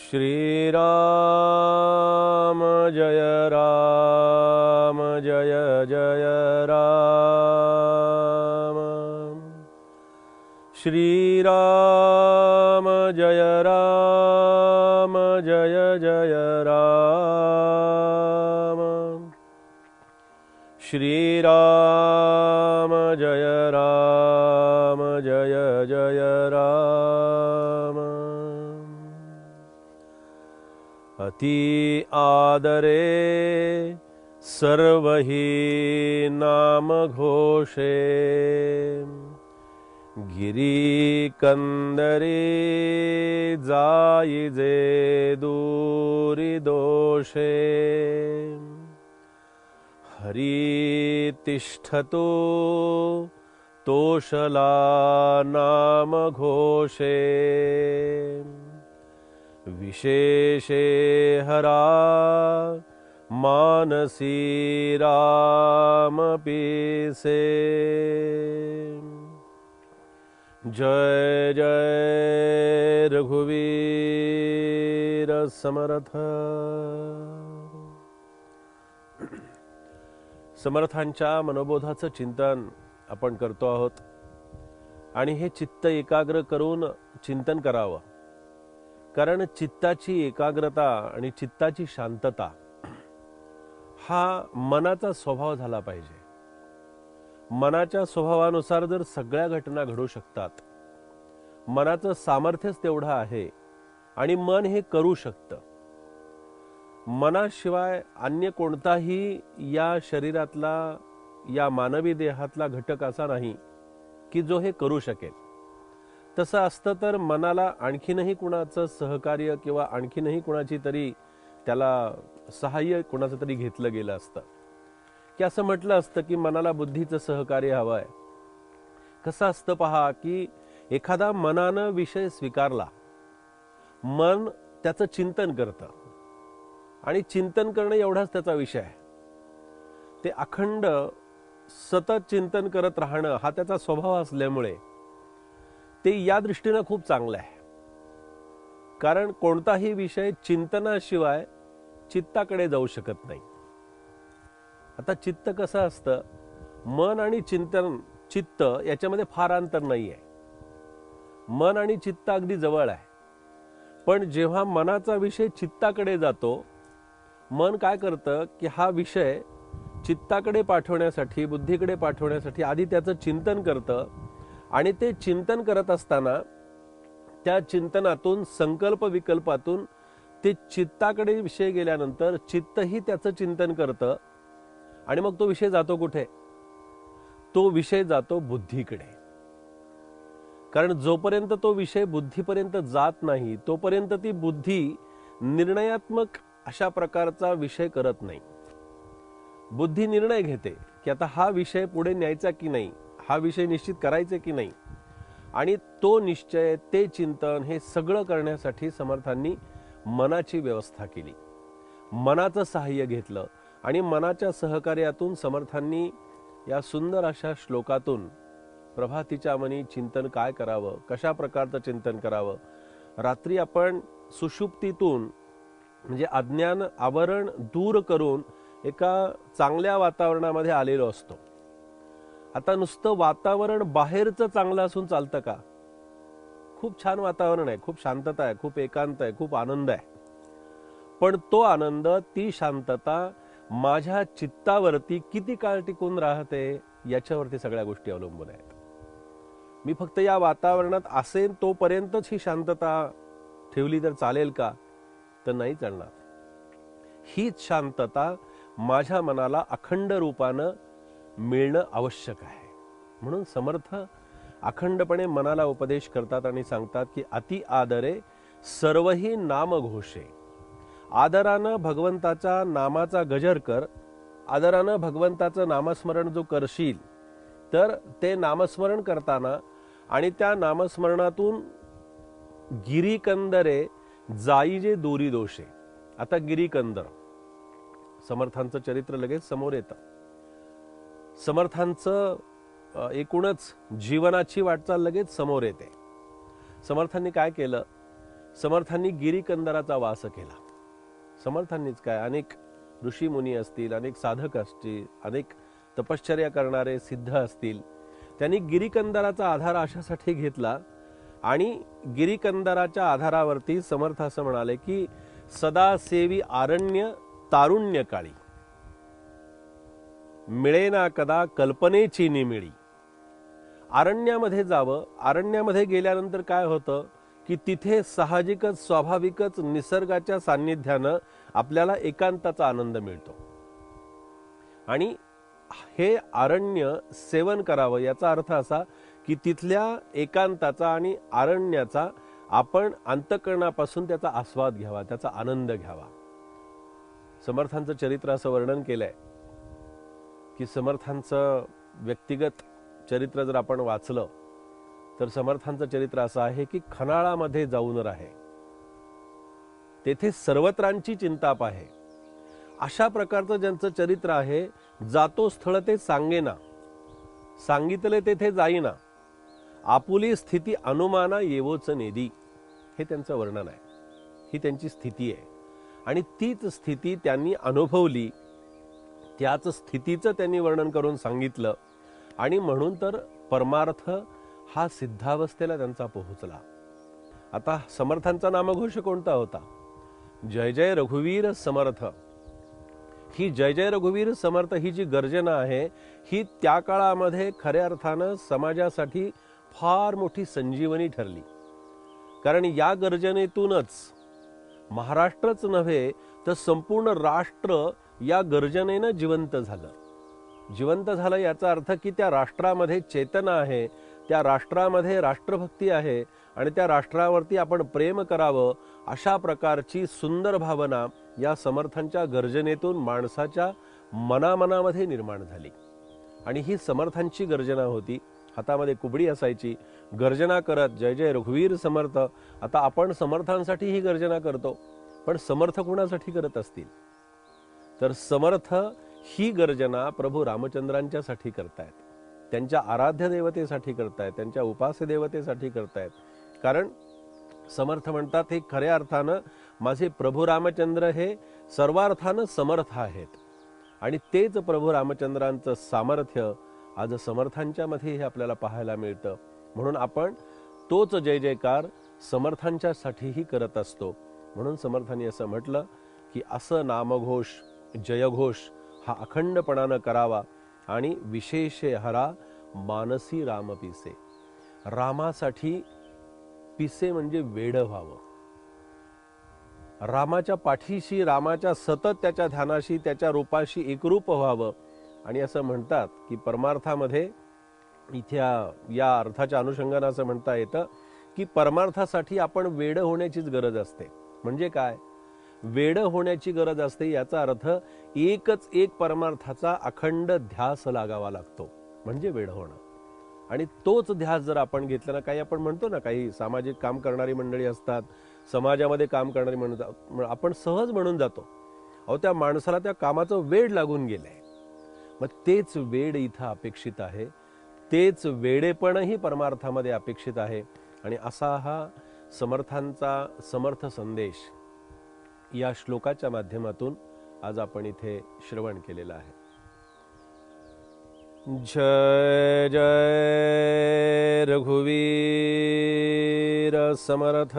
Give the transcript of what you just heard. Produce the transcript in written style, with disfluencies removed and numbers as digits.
श्री राम जय राम जय जय राम। श्री राम जय राम जय जय राम। श्री राम जय राम जय जय राम। अति आदरे सर्वहि नाम घोषे, गिरी कंदरे जाईजे दूरी दोषे। हरि तिष्ठतो तोषला नाम घोषे, विशेषे हरा मानसी राम पीसे। जय जय रघुवीर समर्थ। समर्थांच्या मनोबोधाचं चिंतन आपण करतो आहोत आणि हे चित्त एकाग्र करून चिंतन करावं, कारण चित्ताची एकाग्रता आणि चित्ताची शांतता हा मनाचा स्वभाव झाला पाहिजे। मनाच्या स्वभावानुसार जर सगळ्या घटना घडू शकतात, मनाचं सामर्थ्यच तेवढं आहे आणि मन हे करू शकतं। मनाशिवाय अन्य कोणताही या शरीरातला, या मानवी देहातला घटक असा नाही की जो हे करू शकेल। तसं असतं तर मनाला आणखीनही कुणाचं सहकार्य किंवा आणखीनही कुणाची तरी त्याला सहाय्य कुणाचं तरी घेतलं गेलं असतं, की असं म्हटलं असतं की मनाला बुद्धीचं सहकार्य हवं आहे। कसं असतं पहा, की एखादा मनानं विषय स्वीकारला, मन त्याचं चिंतन करतं आणि चिंतन करणं एवढाच त्याचा विषय आहे। ते अखंड सतत चिंतन करत राहणं हा त्याचा स्वभाव असल्यामुळे ते या दृष्टीनं खूप चांगलं आहे, कारण कोणताही विषय चिंतनाशिवाय चित्ताकडे जाऊ शकत नाही। आता चित्त कसं असतं, मन आणि चिंतन, चित्त याच्यामध्ये फार अंतर नाही आहे। मन आणि चित्त अगदी जवळ आहे, पण जेव्हा मनाचा विषय चित्ताकडे जातो, मन काय करतं की हा विषय चित्ताकडे पाठवण्यासाठी, बुद्धीकडे पाठवण्यासाठी आधी त्याचं चिंतन करतं आणि ते चिंतन करत असताना त्या चिंतनातून, संकल्प विकल्पातून ते चित्ताकडे विषय गेल्यानंतर चित्तही त्याचं चिंतन करतं आणि मग तो विषय जातो कुठे? तो विषय जातो बुद्धीकडे। कारण जोपर्यंत तो विषय बुद्धीपर्यंत जात नाही तोपर्यंत ती बुद्धी निर्णयात्मक अशा प्रकारचा विषय करत नाही। बुद्धी निर्णय घेते की आता हा विषय पुढे न्यायचा की नाही, हा विषय निश्चित करायचा की नाही, आणि तो निश्चय, ते चिंतन हे सगळं करण्यासाठी समर्थांनी मनाची व्यवस्था केली, मनाचं सहाय्य घेतलं आणि मनाच्या सहकार्यातून समर्थांनी या सुंदर अशा श्लोकातून प्रभातीच्या मनी चिंतन काय करावं, कशा प्रकारचं चिंतन करावं। रात्री आपण सुषुप्तीतून म्हणजे अज्ञान आवरण दूर करून एका चांगल्या वातावरणामध्ये आलेलो असतो। आता नुसतं वातावरण बाहेरचं चांगलं असून चालतं का? खूप छान वातावरण आहे, खूप शांतता आहे, खूप एकांत आहे, खूप आनंद आहे, पण तो आनंद, ती शांतता माझ्या चित्तावरती किती काळ टिकून राहते याच्यावरती सगळ्या गोष्टी अवलंबून आहेत। मी फक्त या वातावरणात असेन तोपर्यंतच ही शांतता ठेवली तर चालेल का? तर नाही चालणार। हीच शांतता माझ्या मनाला अखंड रूपानं मिळणं आवश्यक आहे। म्हणून समर्थ अखंडपणे मनाला उपदेश करतात आणि सांगतात की अति आदरे सर्वही नाम घोषे। आदरानं भगवंताच्या नामाचा गजर कर, आदरानं भगवंताचं नामस्मरण जो करशील तर ते नामस्मरण करताना आणि त्या नामस्मरणातून गिरीकंदरे जाईजे दूरी दोषे। आता गिरीकंदर समर्थांचं चरित्र लगेच समोर येतं। समर्थांचं एकूणच जीवनाची वाटचाल लगेच समोर येते। समर्थांनी काय केलं समर्थांनी गिरीकंदराचा वास केला. समर्थांनीच काय, अनेक ऋषी मुनी असतील, अनेक साधक असतील, अनेक तपश्चर्या करणारे सिद्ध असतील, त्यांनी गिरीकंदराचा आधार अशासाठी घेतला आणि गिरीकंदराच्या आधारावरती समर्थ असं म्हणाले की सदा सेवी आरण्य तारुण्य काळी मिळेना कदा कल्पनेची निमिळी. अरण्यामध्ये जावं. अरण्यामध्ये गेल्यानंतर काय होतं की तिथे साहजिकच स्वाभाविकच निसर्गाच्या सान्निध्यानं आपल्याला एकांताचा आनंद मिळतो आणि हे अरण्य सेवन करावं. याचा अर्थ असा की तिथल्या एकांताचा आणि अरण्याचा आपण अंतःकरणापासून त्याचा आस्वाद घ्यावा, त्याचा आनंद घ्यावा. समर्थांचं चरित्र असं वर्णन केलंय की समर्थांचं व्यक्तिगत चरित्र जर आपण वाचलं तर समर्थांचं चरित्र असं आहे की खनाळामध्ये जाऊन राहे, तेथे सर्वत्रांची चिंताप आहे. अशा प्रकारचं ज्यांचं चरित्र आहे, जातो स्थळ ते सांगेना, सांगितले तेथे जाईना, आपुली स्थिती अनुमाना येवोच नेदी. हे त्यांचं वर्णन आहे, ही त्यांची स्थिती आहे आणि तीच स्थिती त्यांनी अनुभवली, त्याच स्थितीचं त्यांनी वर्णन करून सांगितलं आणि म्हणून तर परमार्थ हा सिद्धावस्थेला त्यांचा पोहोचला. आता समर्थांचा नामघोष कोणता होता? जय जय रघुवीर समर्थ. ही जय जय रघुवीर समर्थ ही जी गर्जना आहे, ही त्या काळामध्ये खऱ्या अर्थानं समाजासाठी फार मोठी संजीवनी ठरली. कारण या गर्जनेतूनच महाराष्ट्रच नव्हे तर संपूर्ण राष्ट्र या गर्जनेनं जिवंत झालं. जिवंत झालं याचा अर्थ की त्या राष्ट्रामध्ये चेतना आहे, त्या राष्ट्रामध्ये राष्ट्रभक्ती आहे आणि त्या राष्ट्रावरती आपण प्रेम करावं अशा प्रकारची सुंदर भावना या समर्थांच्या गर्जनेतून माणसाच्या मनामनामध्ये निर्माण झाली. आणि ही समर्थांची गर्जना होती. हातामध्ये कुबडी असायची, गर्जना करत जय जय रघुवीर समर्थ. आता आपण समर्थांसाठी ही गर्जना करतो, पण समर्थ कोणासाठी करत असतील तर समर्थ ही गर्जना प्रभू रामचंद्रांच्यासाठी करतायत, त्यांच्या आराध्य देवतेसाठी करतायत, त्यांच्या उपास्य देवतेसाठी करतायत. कारण समर्थ म्हणतात हे खऱ्या अर्थानं माझे प्रभू रामचंद्र हे सर्वार्थानं समर्थ आहेत आणि तेच प्रभू रामचंद्रांचं सामर्थ्य आज समर्थांच्या मध्ये हे आपल्याला पाहायला मिळतं. म्हणून आपण तोच जय जयकार समर्थांच्यासाठीही करत असतो. म्हणून समर्थांनी असं म्हटलं की असं नामघोष जयघोष हा अखंडपणानं करावा आणि विशेषे हरा मानसी राम पिसे. रामासाठी पिसे म्हणजे वेड व्हावं, रामाच्या पाठीशी, रामाच्या सतत त्याच्या ध्यानाशी, त्याच्या रूपाशी एकरूप व्हावं. आणि असं म्हणतात की परमार्थामध्ये इथे या अर्थाच्या अनुषंगाने असं म्हणता येतं की परमार्थासाठी आपण वेड होण्याचीच गरज असते. म्हणजे काय? वेड होण्याची गरज असते याचा अर्थ एकच एक परमार्थाचा अखंड ध्यास लागावा लागतो, म्हणजे वेड होणं. आणि तोच ध्यास जर आपण घेतला ना, काही आपण म्हणतो ना, काही सामाजिक काम करणारी मंडळी असतात, समाजामध्ये काम करणारी म्हणतात, आपण सहज म्हणून जातो अहो त्या माणसाला त्या कामाचं वेड लागून गेलंय. मग तेच वेड इथं अपेक्षित आहे, तेच वेडेपणही परमार्थामध्ये अपेक्षित आहे. आणि असा हा समर्थांचा समर्थ संदेश या श्लोकाच्या माध्यमातून आज आपण इथे श्रवण केलेला आहे. जय जय रघुवीर समर्थ.